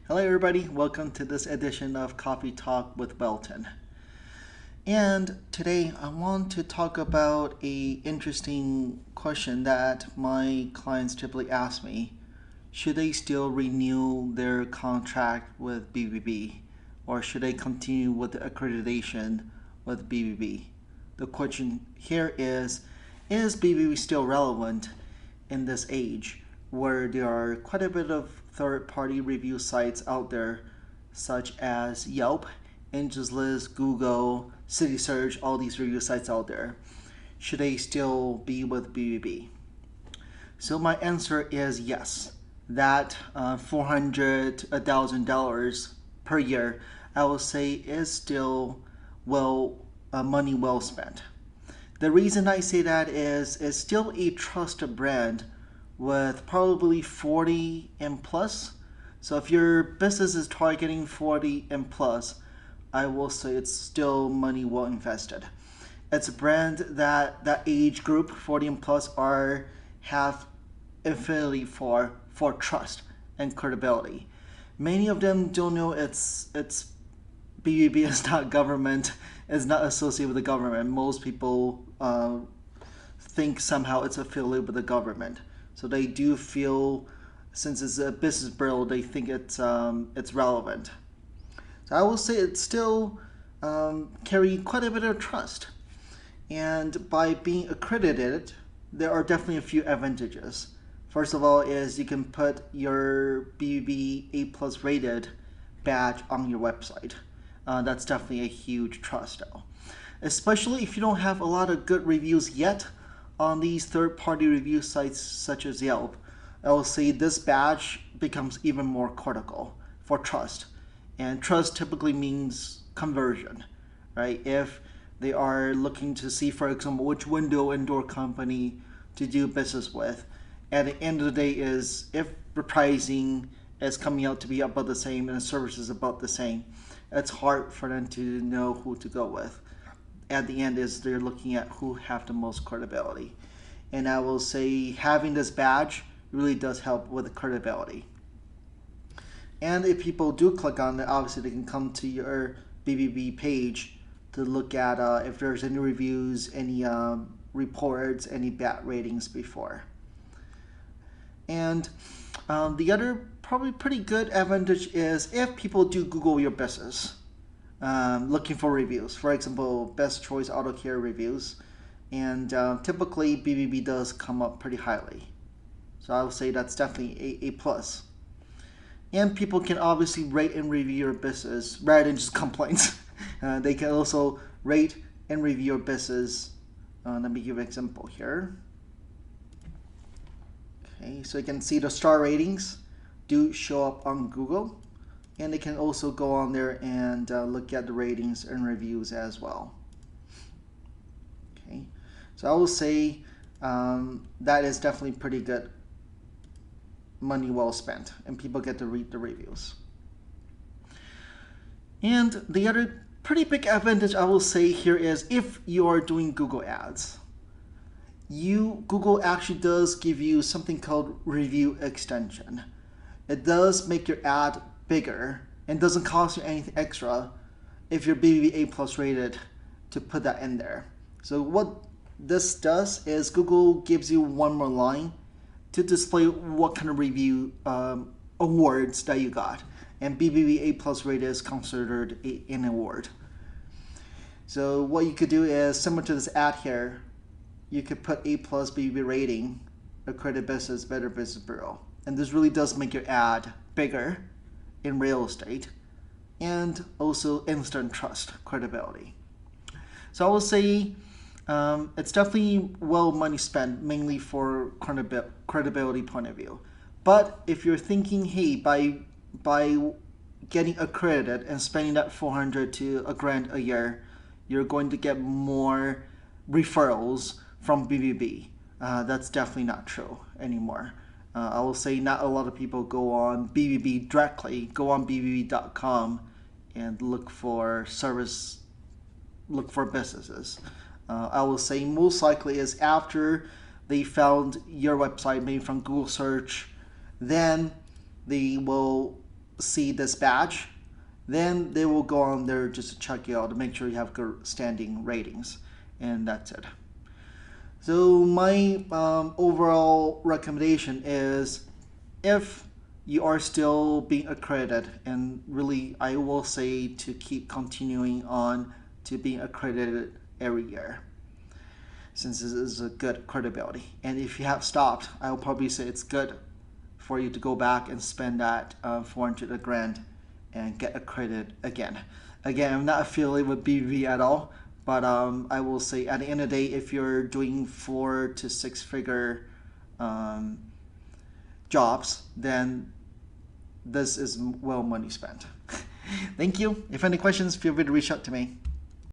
Hello everybody, welcome to this edition of Coffee Talk with Welton. And today I want to talk about a interesting question that my clients typically ask me. Should they still renew their contract with BBB or should they continue with the accreditation with BBB? The question here is BBB still relevant in this age where there are quite a bit of third-party review sites out there such as Yelp, Angie's List, Google, City Search, all these review sites out there. Should they still be with BBB? So my answer is yes. That $400, $1,000 per year, I will say is still money well spent. The reason I say that is it's still a trusted brand with probably 40 and plus. So if your business is targeting 40 and plus, I will say it's still money well invested. It's a brand that age group 40 and plus have affinity for trust and credibility. Many of them don't know it's BBB is not government, is not associated with the government. Most people think somehow it's affiliated with the government. So they do feel, since it's a business bureau, they think it's relevant. So I will say it's still carry quite a bit of trust. And by being accredited, there are definitely a few advantages. First of all is you can put your BBB A plus rated badge on your website. That's definitely a huge trust though. Especially if you don't have a lot of good reviews yet on these third-party review sites such as Yelp, I will say this badge becomes even more critical for trust. And trust typically means conversion, right? If they are looking to see, for example, which window and door company to do business with, at the end of the day is if the pricing is coming out to be about the same and the service is about the same, it's hard for them to know who to go with. At the end is they're looking at who have the most credibility. And I will say having this badge really does help with the credibility. And if people do click on it, obviously they can come to your BBB page to look at if there's any reviews, any reports, any bad ratings before. And the other probably pretty good advantage is if people do Google your business, looking for reviews, for example, Best Choice Auto Care reviews, and typically BBB does come up pretty highly. So I would say that's definitely a plus. And people can obviously rate and review your business rather than just complaints. They can also rate and review your business. Let me give an example here. Okay, so you can see the star ratings do show up on Google. And they can also go on there and look at the ratings and reviews as well. Okay, so I will say that is definitely pretty good money well spent, and people get to read the reviews. And the other pretty big advantage I will say here is if you are doing Google ads, Google actually does give you something called review extension. It does make your ad bigger and doesn't cost you anything extra if you're BBB A plus rated to put that in there. So what this does is Google gives you one more line to display what kind of review awards that you got. And BBB A plus rated is considered an award. So what you could do is similar to this ad here, you could put A plus BBB rating, accredited business, Better Business Bureau. And this really does make your ad bigger in real estate and also instant trust credibility. So I will say it's definitely well money spent, mainly for credibility point of view. But if you're thinking, hey, by getting accredited and spending that $400 to $1,000 a year, you're going to get more referrals from BBB. That's definitely not true anymore. I will say not a lot of people go on BBB directly, go on BBB.com and look for businesses. I will say most likely is after they found your website maybe from Google search, then they will see this badge, then they will go on there just to check you out to make sure you have good standing ratings, and that's it. So my overall recommendation is, if you are still being accredited, and really I will say to keep continuing on to being accredited every year, since this is a good credibility. And if you have stopped, I will probably say it's good for you to go back and spend that 400 grand and get accredited again. Again, I'm not affiliated with BBB at all, but I will say at the end of the day, if you're doing 4 to 6 figure jobs, then this is well money spent. Thank you. If any questions, feel free to reach out to me.